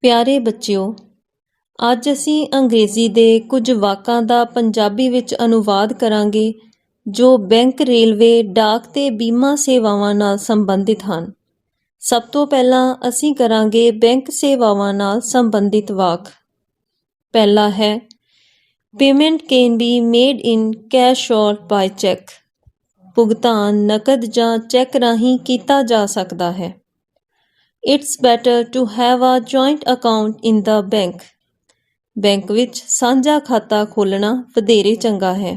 ਪਿਆਰੇ ਬੱਚਿਓ, ਅੱਜ ਅਸੀਂ ਅੰਗਰੇਜ਼ੀ ਦੇ ਕੁਝ ਵਾਕਾਂ ਦਾ ਪੰਜਾਬੀ ਵਿੱਚ ਅਨੁਵਾਦ ਕਰਾਂਗੇ ਜੋ ਬੈਂਕ, ਰੇਲਵੇ, ਡਾਕ ਤੇ ਬੀਮਾ ਸੇਵਾਵਾਂ ਨਾਲ ਸੰਬੰਧਿਤ ਹਨ। ਸਭ ਤੋਂ ਪਹਿਲਾਂ ਅਸੀਂ ਕਰਾਂਗੇ ਬੈਂਕ ਸੇਵਾਵਾਂ ਨਾਲ ਸੰਬੰਧਿਤ ਵਾਕ। ਪਹਿਲਾ ਹੈ payment can be made in cash ਔਰ ਬਾਈ ਚੈੱਕ। ਭੁਗਤਾਨ ਨਕਦ ਜਾਂ ਚੈੱਕ ਰਾਹੀਂ ਕੀਤਾ ਜਾ ਸਕਦਾ ਹੈ। It's better to have a joint account in the bank. Bank ਵਿੱਚ ਸਾਂਝਾ ਖਾਤਾ ਖੋਲ੍ਹਣਾ ਵਧੇਰੇ ਚੰਗਾ ਹੈ।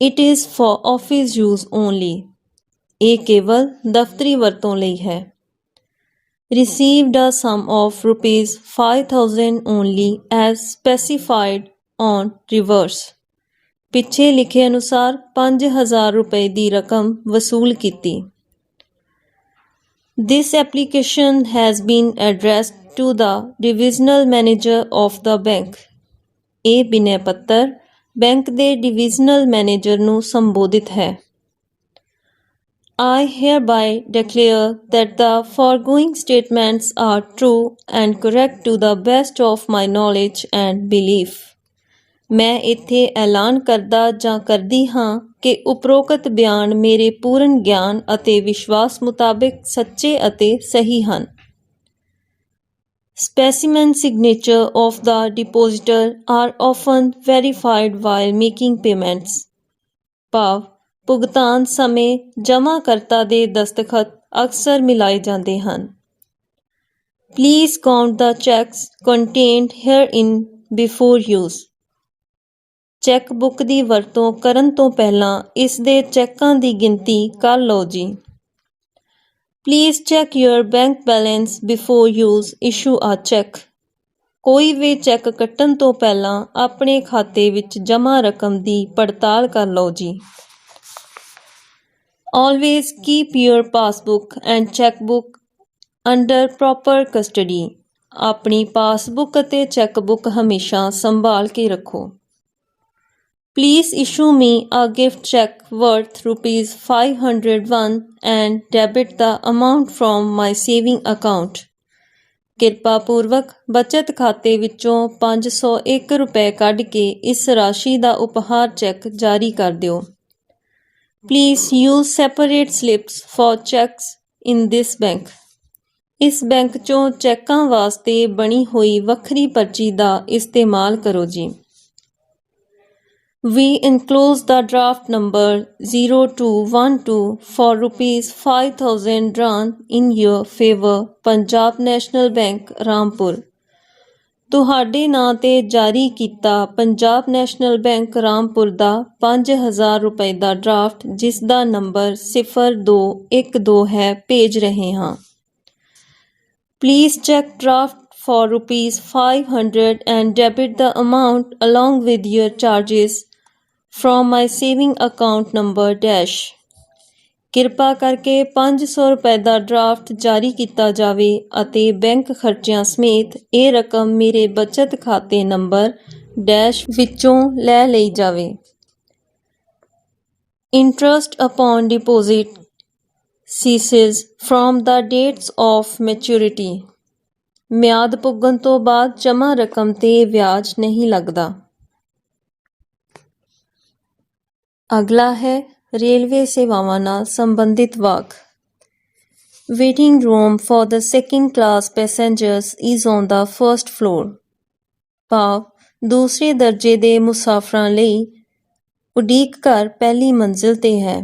It is for office use only. ਇਹ ਕੇਵਲ ਦਫ਼ਤਰੀ ਵਰਤੋਂ ਲਈ ਹੈ। Received a sum of rupees 5,000 only as specified on reverse. ਪਿੱਛੇ ਲਿਖੇ ਅਨੁਸਾਰ 5,000 ਰੁਪਏ ਦੀ ਰਕਮ ਵਸੂਲ ਕੀਤੀ। This application has been addressed to the divisional manager of the bank. ਇਹ ਬਿਨੈ ਪੱਤਰ ਬੈਂਕ ਦੇ ਡਿਵੀਜ਼ਨਲ ਮੈਨੇਜਰ ਨੂੰ ਸੰਬੋਧਿਤ ਹੈ। I hereby declare that the foregoing statements are true and correct to the best of my knowledge and belief. ਮੈਂ ਇੱਥੇ ਐਲਾਨ ਕਰਦਾ ਜਾਂ ਕਰਦੀ ਹਾਂ ਕਿ ਉਪਰੋਕਤ ਬਿਆਨ ਮੇਰੇ ਪੂਰਨ ਗਿਆਨ ਅਤੇ ਵਿਸ਼ਵਾਸ ਮੁਤਾਬਿਕ ਸੱਚੇ ਅਤੇ ਸਹੀ ਹਨ। Specimen signature of the depositor are often verified while making payments. ਭਾਵ ਭੁਗਤਾਨ ਸਮੇਂ ਜਮ੍ਹਾਂਕਰਤਾ ਦੇ ਦਸਤਖਤ ਅਕਸਰ ਮਿਲਾਏ ਜਾਂਦੇ ਹਨ। Please count the checks contained herein before use. Cheque book ਦੀ ਵਰਤੋਂ ਕਰਨ ਤੋਂ ਪਹਿਲਾਂ ਇਸ ਦੇ ਚੈੱਕਾਂ ਦੀ ਗਿਣਤੀ ਕਰ ਲਓ ਜੀ। Please check your bank balance before use issue a check. ਕੋਈ ਵੀ ਚੈੱਕ ਕੱਟਣ ਤੋਂ ਪਹਿਲਾਂ ਆਪਣੇ ਖਾਤੇ ਵਿੱਚ ਜਮ੍ਹਾਂ ਰਕਮ ਦੀ ਪੜਤਾਲ ਕਰ ਲਓ ਜੀ। Always keep your passbook and checkbook under proper custody. ਆਪਣੀ ਪਾਸਬੁੱਕ ਅਤੇ ਚੈੱਕਬੁੱਕ ਹਮੇਸ਼ਾ ਸੰਭਾਲ ਕੇ ਰੱਖੋ। Please issue me a gift check worth rupees 501 and debit the amount from my saving account. ਕਿਰਪਾ ਪੂਰਵਕ ਬਚਤ ਖਾਤੇ ਵਿੱਚੋਂ 501 ਰੁਪਏ ਕੱਢ ਕੇ ਇਸ ਰਾਸ਼ੀ ਦਾ ਉਪਹਾਰ ਚੈੱਕ ਜਾਰੀ ਕਰ ਦਿਓ। Please use separate slips for checks in this bank. ਇਸ ਬੈਂਕ 'ਚੋਂ ਚੈੱਕਾਂ ਵਾਸਤੇ ਬਣੀ ਹੋਈ ਵੱਖਰੀ ਪਰਚੀ ਦਾ ਇਸਤੇਮਾਲ ਕਰੋ ਜੀ। We enclose the draft number 0212 for rupees 5,000 drawn in your favor, Punjab National Bank, Rampur. ਤੁਹਾਡੇ ਨਾਂ 'ਤੇ ਜਾਰੀ ਕੀਤਾ ਪੰਜਾਬ ਨੈਸ਼ਨਲ ਬੈਂਕ ਰਾਮਪੁਰ ਦਾ 5,000 ਰੁਪਏ ਦਾ ਡਰਾਫਟ, ਜਿਸ ਦਾ ਨੰਬਰ 0212 ਹੈ, ਭੇਜ ਰਹੇ ਹਾਂ। Please check draft for rupees 500 and debit the amount along with your charges from my saving account number dash. ਕਿਰਪਾ ਕਰਕੇ 500 ਰੁਪਏ ਦਾ ਡਰਾਫਟ ਜਾਰੀ ਕੀਤਾ ਜਾਵੇ ਅਤੇ ਬੈਂਕ ਖਰਚਿਆਂ ਸਮੇਤ ਇਹ ਰਕਮ ਮੇਰੇ ਬਚਤ ਖਾਤੇ ਨੰਬਰ ਡੈਸ਼ ਵਿੱਚੋਂ ਲੈ ਲਈ ਜਾਵੇ। Interest upon deposit ceases from the dates of maturity. ਮਿਆਦ ਪੁੱਗਣ ਤੋਂ ਬਾਅਦ ਜਮ੍ਹਾਂ ਰਕਮ 'ਤੇ ਵਿਆਜ ਨਹੀਂ ਲੱਗਦਾ। ਅਗਲਾ ਹੈ ਰੇਲਵੇ ਸੇਵਾਵਾਂ ਨਾਲ ਸੰਬੰਧਿਤ ਵਾਕ। Waiting room for the second class passengers is on the first floor. ਭਾਵ ਦੂਸਰੇ ਦਰਜੇ ਦੇ ਮੁਸਾਫਰਾਂ ਲਈ ਉਡੀਕ ਘਰ ਪਹਿਲੀ ਮੰਜ਼ਿਲ 'ਤੇ ਹੈ।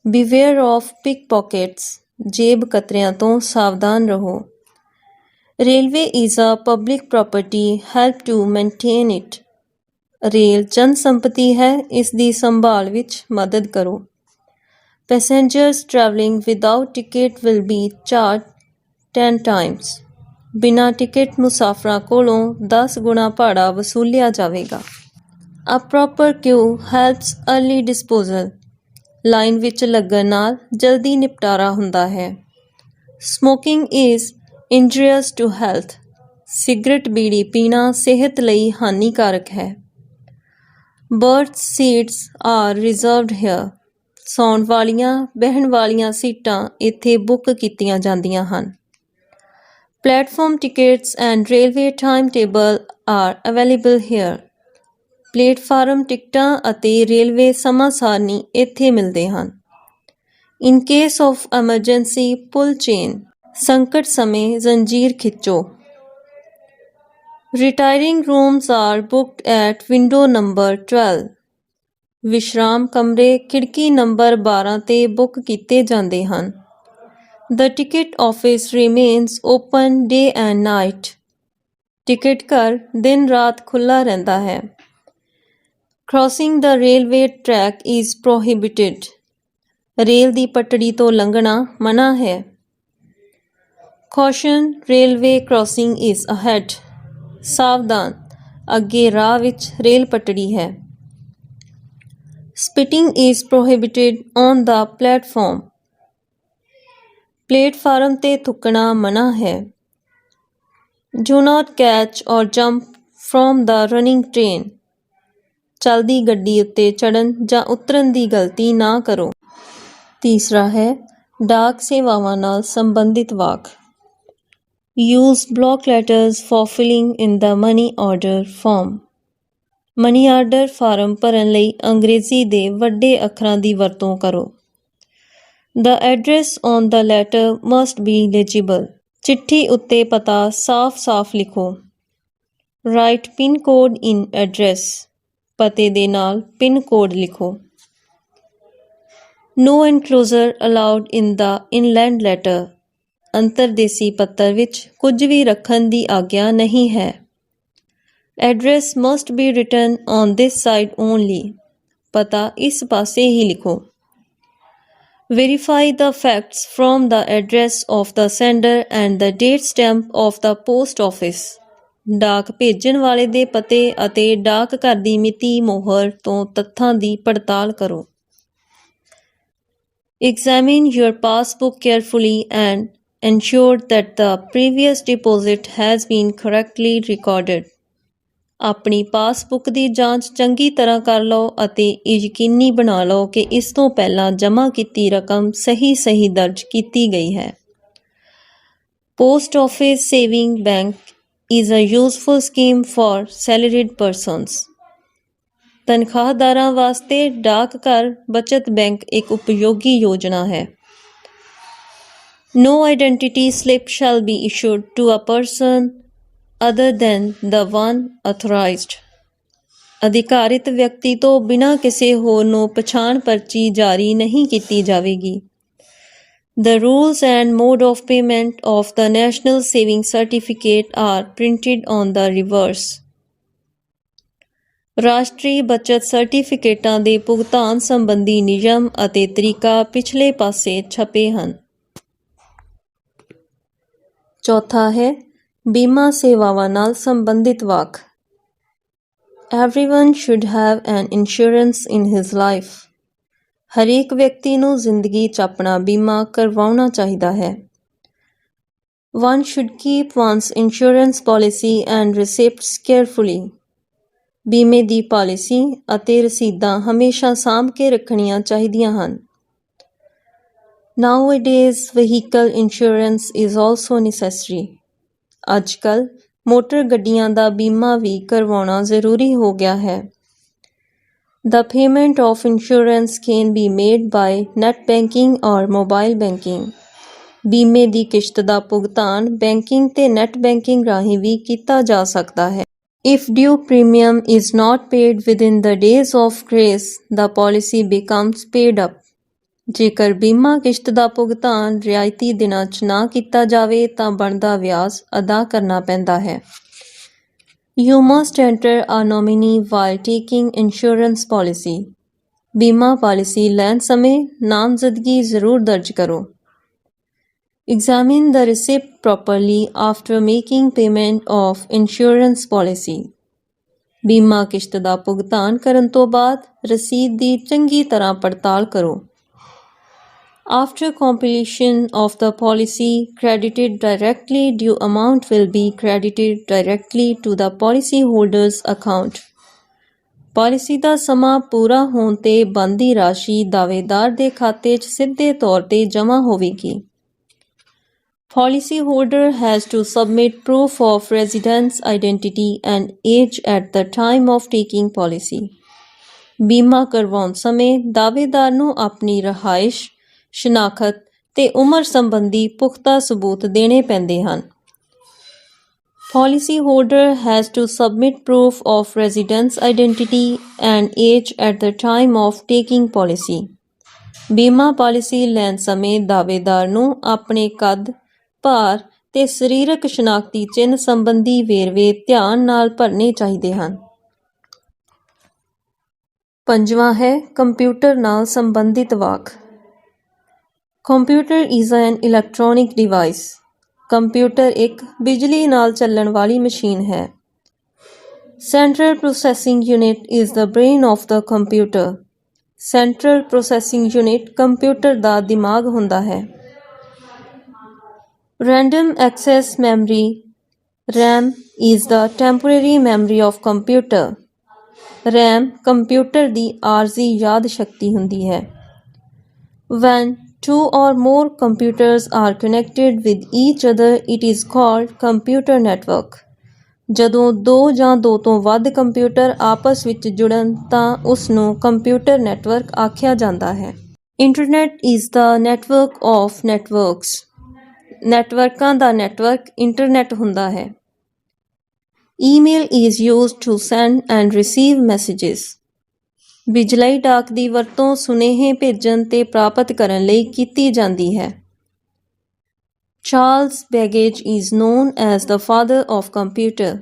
Beware of pickpockets. ਜੇਬ ਕਤਰਿਆਂ ਤੋਂ ਸਾਵਧਾਨ ਰਹੋ। Railway is a public property. Help to maintain it. Rail ਜਨ ਸੰਪਤੀ ਹੈ, ਇਸ ਦੀ ਸੰਭਾਲ ਵਿੱਚ ਮਦਦ ਕਰੋ। Passengers travelling without ticket will be charged 10 times. ਬਿਨਾਂ ਟਿਕਟ ਮੁਸਾਫਰਾਂ ਕੋਲੋਂ 10 ਗੁਣਾ ਭਾੜਾ ਵਸੂਲਿਆ ਜਾਵੇਗਾ। A proper queue helps early disposal. Line ਵਿੱਚ ਲੱਗਣ ਨਾਲ ਜਲਦੀ ਨਿਪਟਾਰਾ ਹੁੰਦਾ ਹੈ। Smoking is injurious to health. Cigarette ਬੀੜੀ ਪੀਣਾ ਸਿਹਤ ਲਈ ਹਾਨੀਕਾਰਕ ਹੈ। Berth seats are reserved here. ਸੌਣ ਵਾਲੀਆਂ ਬਹਿਣ ਵਾਲੀਆਂ ਸੀਟਾਂ ਇੱਥੇ ਬੁੱਕ ਕੀਤੀਆਂ ਜਾਂਦੀਆਂ ਹਨ। Platform tickets and railway timetable are available here. Platform ਟਿਕਟਾਂ ਅਤੇ ਰੇਲਵੇ ਸਮਾਂ ਸਾਰਣੀ ਇੱਥੇ ਮਿਲਦੇ ਹਨ। In case of emergency, pull chain. ਸੰਕਟ ਸਮੇਂ ਜ਼ੰਜੀਰ ਖਿੱਚੋ। Retiring rooms are booked at window number 12. ਵਿਸ਼ਰਾਮ ਕਮਰੇ ਖਿੜਕੀ ਨੰਬਰ 12 ਤੇ ਬੁੱਕ ਕੀਤੇ ਜਾਂਦੇ ਹਨ। The ticket office remains open day and night. Ticket ਘਰ ਦਿਨ ਰਾਤ ਖੁੱਲ੍ਹਾ ਰਹਿੰਦਾ ਹੈ। Crossing the railway track is prohibited. Rail ਦੀ ਪਟੜੀ ਤੋਂ ਲੰਘਣਾ ਮਨ੍ਹਾ ਹੈ। Caution, railway crossing is ahead. ਸਾਵਧਾਨ, ਅੱਗੇ ਰਾਹ ਵਿੱਚ ਰੇਲ ਪਟੜੀ ਹੈ। Spitting is prohibited on the platform. Platform ਤੇ ਥੁੱਕਣਾ ਮਨ੍ਹਾ ਹੈ। Do not catch or jump from the running train. ਚੱਲਦੀ ਗੱਡੀ ਉੱਤੇ ਚੜ੍ਹਨ ਜਾਂ ਉਤਰਨ ਦੀ ਗਲਤੀ ਨਾ ਕਰੋ। ਤੀਸਰਾ ਹੈ ਡਾਕ ਸੇਵਾਵਾਂ ਨਾਲ ਸੰਬੰਧਿਤ ਵਾਕ। Use block letters for filling in the money order form. Money order form ਭਰਨ ਲਈ ਅੰਗਰੇਜ਼ੀ ਦੇ ਵੱਡੇ ਅੱਖਰਾਂ ਦੀ ਵਰਤੋਂ ਕਰੋ। The address on the letter must be legible. ਚਿੱਠੀ ਉੱਤੇ ਪਤਾ ਸਾਫ਼-ਸਾਫ਼ ਲਿਖੋ। Write PIN code in address. ਪਤੇ ਦੇ ਨਾਲ ਪਿਨ ਕੋਡ ਲਿਖੋ। No enclosure allowed in the inland letter. ਅੰਤਰਦੇਸੀ ਪੱਤਰ ਵਿੱਚ ਕੁਝ ਵੀ ਰੱਖਣ ਦੀ ਆਗਿਆ ਨਹੀਂ ਹੈ। Address must be written on this side only. ਪਤਾ ਇਸ ਪਾਸੇ ਹੀ ਲਿਖੋ। Verify the facts from the address of the sender and the date stamp of the post office. ਡਾਕ ਭੇਜਣ ਵਾਲੇ ਦੇ ਪਤੇ ਅਤੇ ਡਾਕ ਘਰ ਦੀ ਮਿਤੀ ਮੋਹਰ ਤੋਂ ਤੱਥਾਂ ਦੀ ਪੜਤਾਲ ਕਰੋ। Examine your passbook carefully and ensure that the previous deposit has been correctly recorded. ਆਪਣੀ ਪਾਸਬੁੱਕ ਦੀ ਜਾਂਚ ਚੰਗੀ ਤਰ੍ਹਾਂ ਕਰ ਲਓ ਅਤੇ ਇਹ ਯਕੀਨੀ ਬਣਾ ਲਓ ਕਿ ਇਸ ਤੋਂ ਪਹਿਲਾਂ ਜਮ੍ਹਾਂ ਕੀਤੀ ਰਕਮ ਸਹੀ ਦਰਜ ਕੀਤੀ ਗਈ ਹੈ। Post Office Saving Bank is a useful scheme for salaried persons. ਤਨਖਾਹਦਾਰਾਂ ਵਾਸਤੇ ਡਾਕ ਘਰ ਬੱਚਤ ਬੈਂਕ ਇੱਕ ਉਪਯੋਗੀ ਯੋਜਨਾ ਹੈ। No identity slip shall be issued to a person other than the one authorized. ਅਧਿਕਾਰਿਤ ਵਿਅਕਤੀ ਤੋਂ ਬਿਨਾਂ ਕਿਸੇ ਹੋਰ ਨੂੰ ਪਛਾਣ ਪਰਚੀ ਜਾਰੀ ਨਹੀਂ ਕੀਤੀ ਜਾਵੇਗੀ। The rules and mode of payment of the National Saving Certificate are printed on the reverse. ਰਾਸ਼ਟਰੀ ਬੱਚਤ ਸਰਟੀਫਿਕੇਟਾਂ ਦੇ ਭੁਗਤਾਨ ਸੰਬੰਧੀ ਨਿਯਮ ਅਤੇ ਤਰੀਕਾ ਪਿਛਲੇ ਪਾਸੇ ਛਪੇ ਹਨ। ਚੌਥਾ ਹੈ ਬੀਮਾ ਸੇਵਾਵਾਂ ਨਾਲ ਸੰਬੰਧਿਤ ਵਾਕ। Everyone should have an insurance in his life. ਹਰੇਕ ਵਿਅਕਤੀ ਨੂੰ ਜ਼ਿੰਦਗੀ 'ਚ ਆਪਣਾ ਬੀਮਾ ਕਰਵਾਉਣਾ ਚਾਹੀਦਾ ਹੈ। One should keep one's insurance policy and receipts carefully. ਬੀਮੇ ਦੀ ਪਾਲਿਸੀ ਅਤੇ ਰਸੀਦਾਂ ਹਮੇਸ਼ਾ ਸਾਂਭ ਕੇ ਰੱਖਣੀਆਂ ਚਾਹੀਦੀਆਂ ਹਨ। Nowadays, vehicle insurance is also necessary. ਅੱਜ ਕੱਲ੍ਹ ਮੋਟਰ ਗੱਡੀਆਂ ਦਾ ਬੀਮਾ ਵੀ ਕਰਵਾਉਣਾ ਜ਼ਰੂਰੀ ਹੋ ਗਿਆ ਹੈ। The payment of insurance can be made by net banking or mobile banking. ਬੀਮੇ ਦੀ ਕਿਸ਼ਤ ਦਾ ਭੁਗਤਾਨ ਬੈਂਕਿੰਗ ਤੇ ਨੈੱਟ ਬੈਂਕਿੰਗ ਰਾਹੀਂ ਵੀ ਕੀਤਾ ਜਾ ਸਕਦਾ ਹੈ। If due premium is not paid within the days of grace, the policy becomes paid up. ਜੇਕਰ ਬੀਮਾ ਕਿਸ਼ਤ ਦਾ ਭੁਗਤਾਨ ਰਿਆਇਤੀ ਦਿਨਾਂ 'ਚ ਨਾ ਕੀਤਾ ਜਾਵੇ ਤਾਂ ਬਣਦਾ ਵਿਆਜ ਅਦਾ ਕਰਨਾ ਪੈਂਦਾ ਹੈ। You must enter a nominee while taking insurance policy. ਬੀਮਾ ਪਾਲਿਸੀ ਲੈਣ ਸਮੇਂ ਨਾਮਜ਼ਦਗੀ ਜ਼ਰੂਰ ਦਰਜ ਕਰੋ। Examine the receipt properly after making payment of insurance policy. ਬੀਮਾ ਕਿਸ਼ਤ ਦਾ ਭੁਗਤਾਨ ਕਰਨ ਤੋਂ ਬਾਅਦ ਰਸੀਦ ਦੀ ਚੰਗੀ ਤਰ੍ਹਾਂ ਪੜਤਾਲ ਕਰੋ। After completion of the policy, credited directly due amount will be credited directly to the policyholder's account. Policy ਦਾ ਸਮਾਂ ਪੂਰਾ ਹੋਣ ਤੇ ਬਣਦੀ ਰਾਸ਼ੀ ਦਾਅਵੇਦਾਰ ਦੇ ਖਾਤੇ 'ਚ ਸਿੱਧੇ ਤੌਰ ਤੇ ਜਮ੍ਹਾਂ ਹੋਵੇਗੀ। Policyholder has to submit proof of residence, identity and age at the time of taking policy. ਬੀਮਾ ਕਰਵਾਉਣ ਸਮੇਂ ਦਾਅਵੇਦਾਰ ਨੂੰ ਆਪਣੀ ਰਹਾਇਸ਼, ਸ਼ਨਾਖਤ ਤੇ ਉਮਰ ਸੰਬੰਧੀ ਪੁਖਤਾ ਸਬੂਤ ਦੇਣੇ ਪੈਂਦੇ ਹਨ। Policyholder has to submit proof of residence, identity and age at the time of taking policy. ਬੀਮਾ ਪਾਲਿਸੀ ਲੈਣ ਸਮੇਂ ਦਾਅਵੇਦਾਰ ਨੂੰ ਆਪਣੇ ਕੱਦ, ਭਾਰ ਤੇ ਸਰੀਰਕ ਸ਼ਨਾਖਤੀ ਚਿੰਨ੍ਹ ਸੰਬੰਧੀ ਵੇਰਵੇ ਧਿਆਨ ਨਾਲ ਭਰਨੇ ਚਾਹੀਦੇ ਹਨ। ਪੰਜਵਾਂ ਹੈ ਕੰਪਿਊਟਰ ਨਾਲ ਸੰਬੰਧਿਤ ਵਾਕ। Computer is an electronic device. Computer ਇੱਕ ਬਿਜਲੀ ਨਾਲ ਚੱਲਣ ਵਾਲੀ ਮਸ਼ੀਨ ਹੈ। Central processing unit is the brain of the computer. Central processing unit computer ਦਾ ਦਿਮਾਗ ਹੁੰਦਾ ਹੈ। Random access memory RAM is the temporary memory of computer. RAM computer ਦੀ ਆਰਜ਼ੀ ਯਾਦ ਸ਼ਕਤੀ ਹੁੰਦੀ ਹੈ। When two or more computers are connected with each other, it is called computer network. ਜਦੋਂ ਦੋ ਜਾਂ ਦੋ ਤੋਂ ਵੱਧ ਕੰਪਿਊਟਰ ਆਪਸ ਵਿੱਚ ਜੁੜਨ ਤਾਂ ਉਸ ਨੂੰ ਕੰਪਿਊਟਰ ਨੈਟਵਰਕ ਆਖਿਆ ਜਾਂਦਾ ਹੈ। Internet is the network of networks. ਨੈਟਵਰਕਾਂ ਦਾ ਨੈਟਵਰਕ ਇੰਟਰਨੈਟ ਹੁੰਦਾ ਹੈ। Email is used to send and receive messages. ਬਿਜਲਈ ਡਾਕ ਦੀ ਵਰਤੋਂ ਸੁਨੇਹੇ ਭੇਜਣ ਤੇ ਪ੍ਰਾਪਤ ਕਰਨ ਲਈ ਕੀਤੀ ਜਾਂਦੀ ਹੈ। Charles Babbage is known as the father of computer.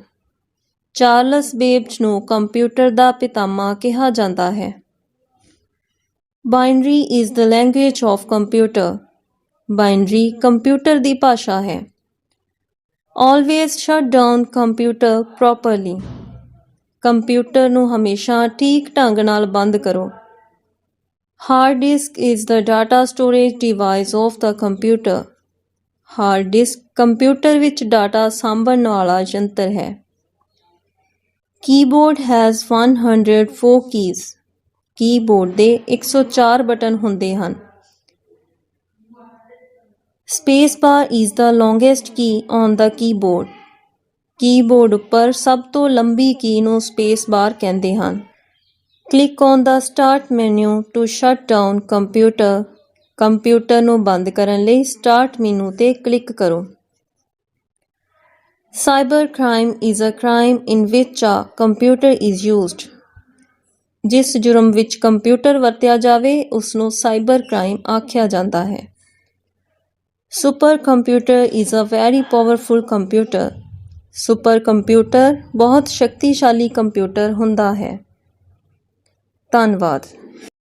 Charles Babbage ਨੂੰ ਕੰਪਿਊਟਰ ਦਾ ਪਿਤਾਮਾ ਕਿਹਾ ਜਾਂਦਾ ਹੈ। Binary is the language of computer. Binary computer ਦੀ ਭਾਸ਼ਾ ਹੈ। Always shut down computer properly. Computer ਨੂੰ ਹਮੇਸ਼ਾ ਠੀਕ ਢੰਗ ਨਾਲ ਬੰਦ ਕਰੋ। Hard disk is the data storage device of the computer. Hard disk computer ਵਿੱਚ ਡਾਟਾ ਸਾਂਭਣ ਵਾਲਾ ਯੰਤਰ ਹੈ। Keyboard has 104 keys. ਕੀਬੋਰਡ ਦੇ 104 ਬਟਨ ਹੁੰਦੇ ਹਨ। Space bar is the longest key on the keyboard. Keyboard ਉੱਪਰ ਸਭ ਤੋਂ ਲੰਬੀ ਕੀ ਨੂੰ ਸਪੇਸ ਬਾਰ ਕਹਿੰਦੇ ਹਨ। Click on the start menu to shut down computer. Computer ਨੂੰ ਬੰਦ ਕਰਨ ਲਈ ਸਟਾਰਟ ਮੀਨੂ ਤੇ ਕਲਿੱਕ ਕਰੋ। Cyber crime is a crime in which a computer is used. ਜਿਸ ਜੁਰਮ ਵਿੱਚ ਕੰਪਿਊਟਰ ਵਰਤਿਆ ਜਾਵੇ ਉਸ ਨੂੰ ਸਾਈਬਰ ਕ੍ਰਾਈਮ ਆਖਿਆ ਜਾਂਦਾ ਹੈ। Super computer is a very powerful computer. Super computer ਬਹੁਤ ਸ਼ਕਤੀਸ਼ਾਲੀ ਕੰਪਿਊਟਰ ਹੁੰਦਾ ਹੈ। ਧੰਨਵਾਦ।